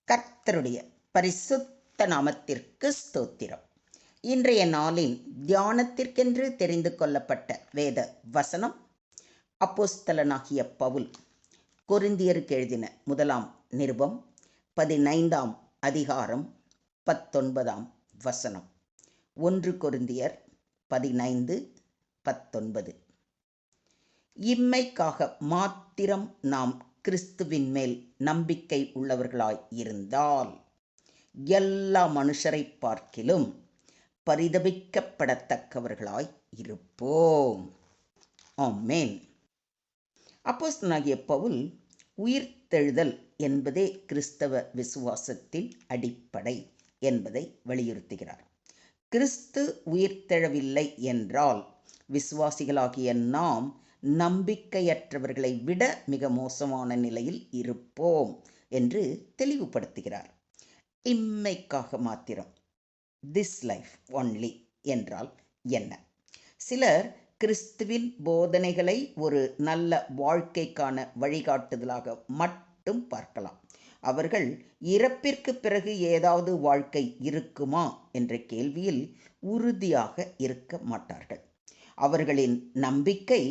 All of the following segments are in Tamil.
கர்த்தருடைய பரிசுத்த நாமத்திற்கு ஸ்தோத்திரம். இன்றைய நாளின் தியானத்திற்கென்று தெரிந்து கொள்ளப்பட்ட வேத வசனம் அப்போஸ்தலனாகிய பவுல் கொரிந்தியருக்கு எழுதின முதலாம் நிருபம் 15ஆம் அதிகாரம் 19ஆம் வசனம். 1 கொரிந்தியர் 15:19. இம்மைக்காக மாத்திரம் நாம் கிறிஸ்துவின் மேல் நம்பிக்கை உள்ளவர்களாய் இருந்தால் எல்லா மனுஷரை பார்க்கிலும் பரிதபிக்கப்படத்தக்கவர்களாய் இருப்போம். ஆமென். அப்போஸ்தலனாகிய பவுல் உயிர்த்தெழுதல் என்பதே கிறிஸ்தவ விசுவாசத்தின் அடிப்படை என்பதை வலியுறுத்துகிறார். கிறிஸ்து உயிர்த்தெழவில்லை என்றால் விசுவாசிகளாகிய நாம் நம்பிக்கையற்றவர்களை விட மிக மோசமான நிலையில் இருப்போம் என்று தெளிவுபடுத்துகிறார். இம்மைக்காக மாத்திரம், திஸ் லைஃப் ஒன்லி என்றால் என்ன? சிலர் கிறிஸ்துவின் போதனைகளை ஒரு நல்ல வாழ்க்கைக்கான வழிகாட்டுதலாக மட்டும் பார்க்கலாம். அவர்கள் இறப்பிற்கு பிறகு ஏதாவது வாழ்க்கை இருக்குமா என்ற கேள்வியில் உறுதியாக இருக்க மாட்டார்கள். அவர்களின் நம்பிக்கை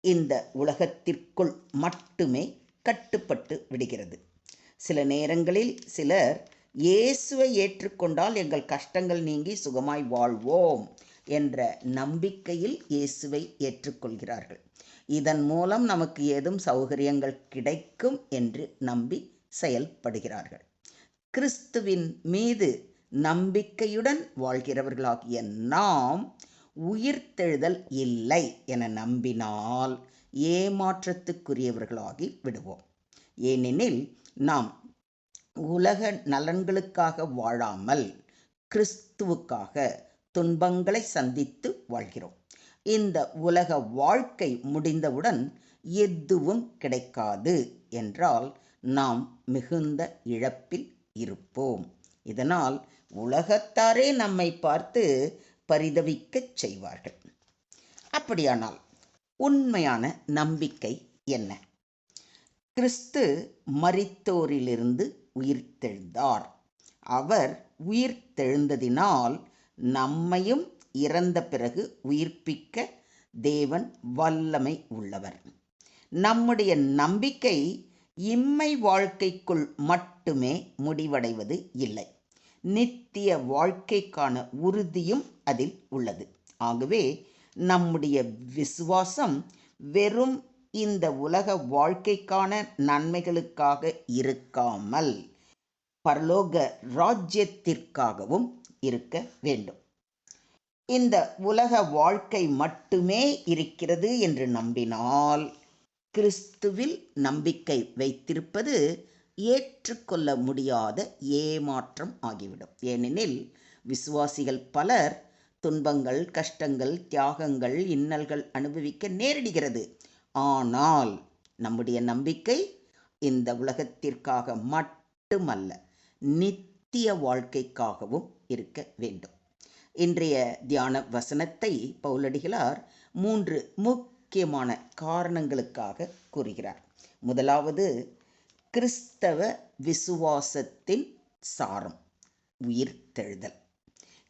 இந்த உலகத்திற்குள் மட்டுமே கட்டுப்பட்டு விடுகிறது. சில நேரங்களில் சிலர் இயேசுவை ஏற்றுக்கொண்டால் எங்கள் கஷ்டங்கள் நீங்கி சுகமாய் வாழ்வோம் என்ற நம்பிக்கையில் இயேசுவை ஏற்றுக்கொள்கிறார்கள். இதன் மூலம் நமக்கு ஏதும் சௌகரியங்கள் கிடைக்கும் என்று நம்பி செயல்படுகிறார்கள். கிறிஸ்துவின் மீது நம்பிக்கையுடன் வாழ்கிறவர்களாகிய நாம் உயிர்த்தெழுதல் இல்லை என நம்பினால் ஏமாற்றத்துக்குரியவர்களாகி விடுவோம். ஏனெனில் நாம் உலக நலன்களுக்காக வாழாமல் கிறிஸ்துவுக்காக துன்பங்களை சந்தித்து வாழ்கிறோம். இந்த உலக வாழ்க்கை முடிந்தவுடன் எதுவும் கிடைக்காது என்றால் நாம் மிகுந்த இழப்பில் இருப்போம். இதனால் உலகத்தாரே நம்மை பார்த்து பரிதவிக்கச் செய்வார்கள். அப்படியானால் உண்மையான நம்பிக்கை என்ன? கிறிஸ்து மரித்தோரிலிருந்து உயிர்த்தெழுந்தார். அவர் உயிர்த்தெழுந்ததினால் நம்மையும் இறந்த பிறகு உயிர்ப்பிக்க தேவன் வல்லமை உள்ளவர். நம்முடைய நம்பிக்கை இம்மை வாழ்க்கைக்குள் மட்டுமே முடிவடைவது இல்லை. நித்திய வாழ்க்கைக்கான உறுதியும் அதில் உள்ளது. ஆகவே நம்முடைய விசுவாசம் வெறும் இந்த உலக வாழ்க்கைக்கான நன்மைகளுக்காக இருக்காமல் பரலோக ராஜ்யத்திற்காகவும் இருக்க வேண்டும். இந்த உலக வாழ்க்கை மட்டுமே இருக்கிறது என்று நம்பினால் கிறிஸ்துவில் நம்பிக்கை வைத்திருப்பது ஏற்றுக்கொள்ள முடியாத ஏமாற்றம் ஆகிவிடும். ஏனெனில் விசுவாசிகள் பலர் துன்பங்கள், கஷ்டங்கள், தியாகங்கள், இன்னல்கள் அனுபவிக்க நேரிடுகிறது. ஆனால் நம்முடைய நம்பிக்கை இந்த உலகத்திற்காக மட்டுமல்ல, நித்திய வாழ்க்கைக்காகவும் இருக்க வேண்டும். இன்றைய தியான வசனத்தை பவுலடிகளார் 3 முக்கியமான காரணங்களுக்காக கூறுகிறார். முதலாவது, கிறிஸ்தவ விசுவாசத்தின் சாரம் உயிர்த்தெழுதல்.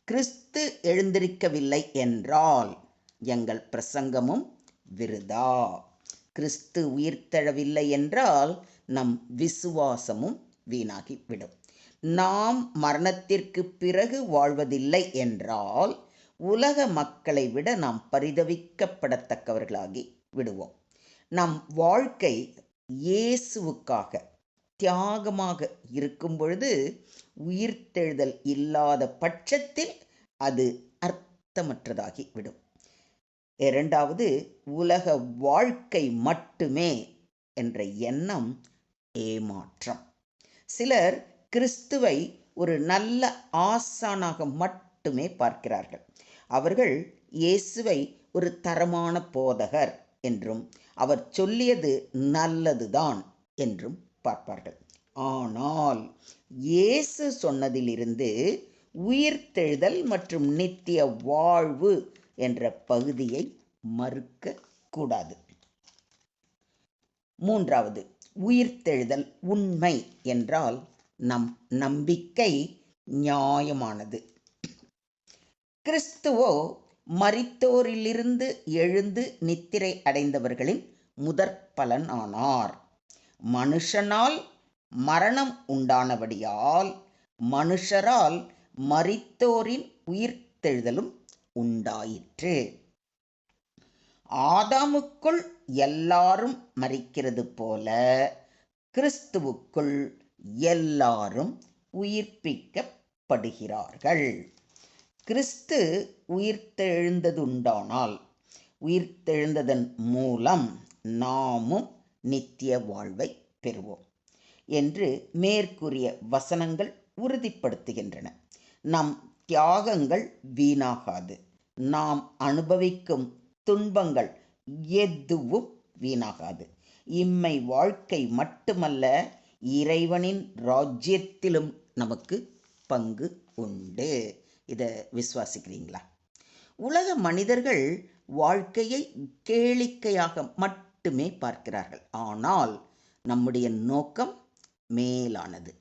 கிறிஸ்து எழுந்திருக்கவில்லை என்றால் எங்கள் பிரசங்கமும் விருதா. கிறிஸ்து உயிர்த்தெழவில்லை என்றால் நம் விசுவாசமும் வீணாகிவிடும். நாம் மரணத்திற்கு பிறகு வாழ்வதில்லை என்றால் உலக மக்களை விட நாம் பரிதவிக்கப்படத்தக்கவர்களாகி விடுவோம். நம் வாழ்க்கை இயேசுவுக்காக தியாகமாக இருக்கும் பொழுது உயிர்த்தெழுதல் இல்லாத பட்சத்தில் அது அர்த்தமற்றதாகி விடும். இரண்டாவது, உலக வாழ்க்கை மட்டுமே என்ற எண்ணம் ஏமாற்றம். சிலர் கிறிஸ்துவை ஒரு நல்ல ஆசானாக மட்டுமே பார்க்கிறார்கள். அவர்கள் இயேசுவை ஒரு தரமான போதகர் என்றும் அவர் சொல்லியது நல்லதுதான் என்றும் பார்ப்பார்கள். ஆனால் இயேசு சொன்னதிலிருந்து உயிர்த்தெழுதல் மற்றும் நித்திய வாழ்வு என்ற பகுதியை மறுக்க கூடாது. மூன்றாவது, உயிர்த்தெழுதல் உண்மை என்றால் நம் நம்பிக்கை நியாயமானது. கிறிஸ்துவோ மரித்தோரிலிருந்து எழுந்து நித்திரை அடைந்தவர்களின் முதற் பலன் ஆனார். மனுஷனால் மரணம் உண்டானபடியால் மனுஷரால் மரித்தோரின் உயிர்த்தெழுதலும் உண்டாயிற்று. ஆதாமுக்குள் எல்லாரும் மரிக்கிறது போல கிறிஸ்துவுக்குள் எல்லாரும் உயிர்ப்பிக்கப்படுகிறார்கள். கிறிஸ்து உயிர்த்தெழுந்ததுண்டானால் உயிர்த்தெழுந்ததன் மூலம் நாமும் நித்திய வாழ்வை பெறுவோம் என்று மேற்கூறிய வசனங்கள் உறுதிப்படுத்துகின்றன. நம் தியாகங்கள் வீணாகாது. நாம் அனுபவிக்கும் துன்பங்கள் எதுவும் வீணாகாது. இம்மை வாழ்க்கை மட்டுமல்ல, இறைவனின் ராஜ்யத்திலும் நமக்கு பங்கு உண்டு. இதை விசுவாசிக்கிறீங்களா? உலக மனிதர்கள் வாழ்க்கையை கேளிக்கையாக மட்டுமே பார்க்கிறார்கள். ஆனால் நம்முடைய நோக்கம் மேலானது.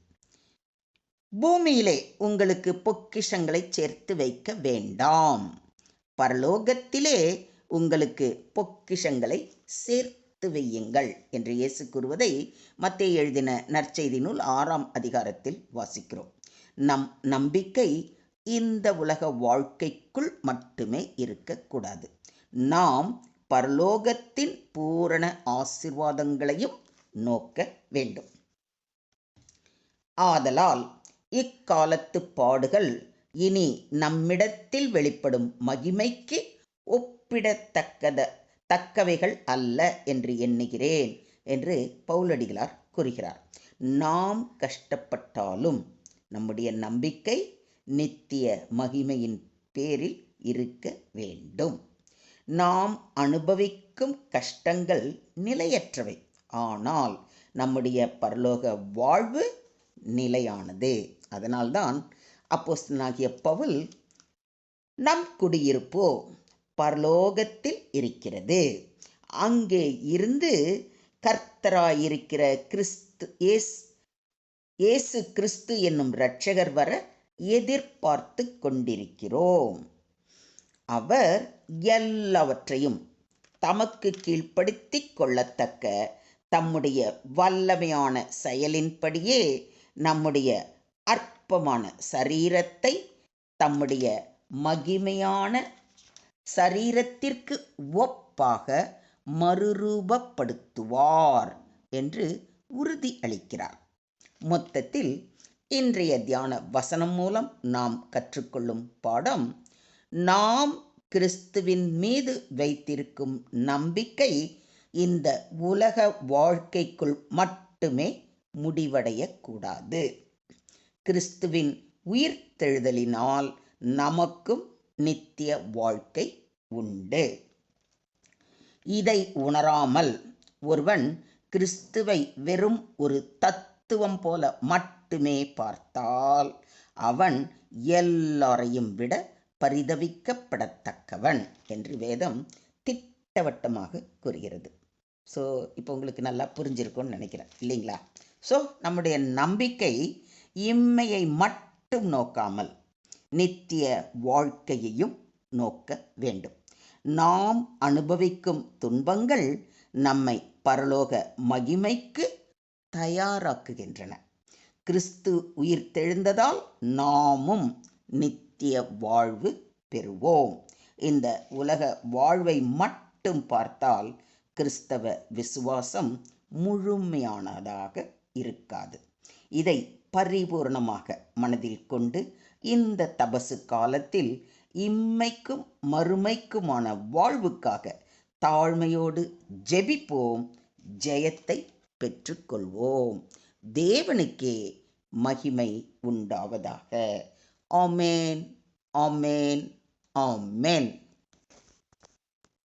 பூமியிலே உங்களுக்கு பொக்கிஷங்களை சேர்த்து வைக்க வேண்டாம், பரலோகத்திலே உங்களுக்கு பொக்கிஷங்களை சேர்த்து வையுங்கள் என்று இயேசு கூறுவதை மத்தேயு எழுதின நற்செய்தி நூல் 6ஆம் அதிகாரத்தில் வாசிக்கிறோம். நம் நம்பிக்கை இந்த உலக வாழ்க்கைக்குள் மட்டுமே இருக்கக்கூடாது. நாம் பரலோகத்தின் பூரண ஆசீர்வாதங்களையும் நோக்க வேண்டும். ஆதலால் இக்காலத்து பாடுகள் இனி நம்மிடத்தில் வெளிப்படும் மகிமைக்கு ஒப்பிடத்தக்கவைகள் அல்ல என்று எண்ணுகிறேன் என்று பவுலடிகளார் கூறுகிறார். நாம் கஷ்டப்பட்டாலும் நம்முடைய நம்பிக்கை நித்திய மகிமையின் பேரில் இருக்க வேண்டும். நாம் அனுபவிக்கும் கஷ்டங்கள் நிலையற்றவை, ஆனால் நம்முடைய பரலோக வாழ்வு நிலையானது. அதனால்தான் அப்போஸ்தலனாகிய பவுல், நம் குடியிருப்போ பரலோகத்தில் இருக்கிறது, அங்கே இருந்து கர்த்தராயிருக்கிற இயேசு கிறிஸ்து என்னும் இரட்சகர் வர எதிர்பார்த்து கொண்டிருக்கிறோம். அவர் எல்லாவற்றையும் தமக்கு கீழ்ப்படுத்தி கொள்ளத்தக்க தம்முடைய வல்லமையான செயலின்படியே நம்முடைய அற்பமான சரீரத்தை தம்முடைய மகிமையான சரீரத்திற்கு ஒப்பாக மறுரூபப்படுத்துவார் என்று உறுதி அளிக்கிறார். மொத்தத்தில் இன்றைய தியான வசனம் மூலம் நாம் கற்றுக்கொள்ளும் பாடம், நாம் கிறிஸ்துவின் மீது வைத்திருக்கும் நம்பிக்கை இந்த உலக வாழ்க்கைக்குள் மட்டுமே முடிவடையக்கூடாது. கிறிஸ்துவின் உயிர்த்தெழுதலினால் நமக்கும் நித்திய வாழ்க்கை உண்டு. இதை உணராமல் ஒருவன் கிறிஸ்துவை வெறும் ஒரு தத்துவம் போல மட்டுமே பார்த்தால் அவன் எல்லாரையும் விட பரிதவிக்கப்படத்தக்கவன் என்று வேதம் திட்டவட்டமாக கூறுகிறது. ஸோ இப்போ உங்களுக்கு நல்லா புரிஞ்சிருக்கும்னு நினைக்கிறேன், இல்லைங்களா? ஸோ நம்முடைய நம்பிக்கை இம்மையை மட்டும் நோக்காமல் நித்திய வாழ்க்கையையும் நோக்க வேண்டும். நாம் அனுபவிக்கும் துன்பங்கள் நம்மை பரலோக மகிமைக்கு தயாராக்குகின்றன. கிறிஸ்து உயிர்த்தெழுந்ததால் நாமும் நித்திய வாழ்வு பெறுவோம். இந்த உலக வாழ்வை மட்டும் பார்த்தால் கிறிஸ்தவ விசுவாசம் முழுமையானதாக இருக்காது. இதை பரிபூர்ணமாக மனதில் கொண்டு இந்த தபசு காலத்தில் இம்மைக்கும் மறுமைக்குமான வாழ்வுக்காக தாழ்மையோடு ஜெபிப்போம், ஜெயத்தை பெற்றுக்கொள்வோம். தேவனுக்கே மகிமை உண்டாவதாக. ஆமென், ஆமென், ஆமென்.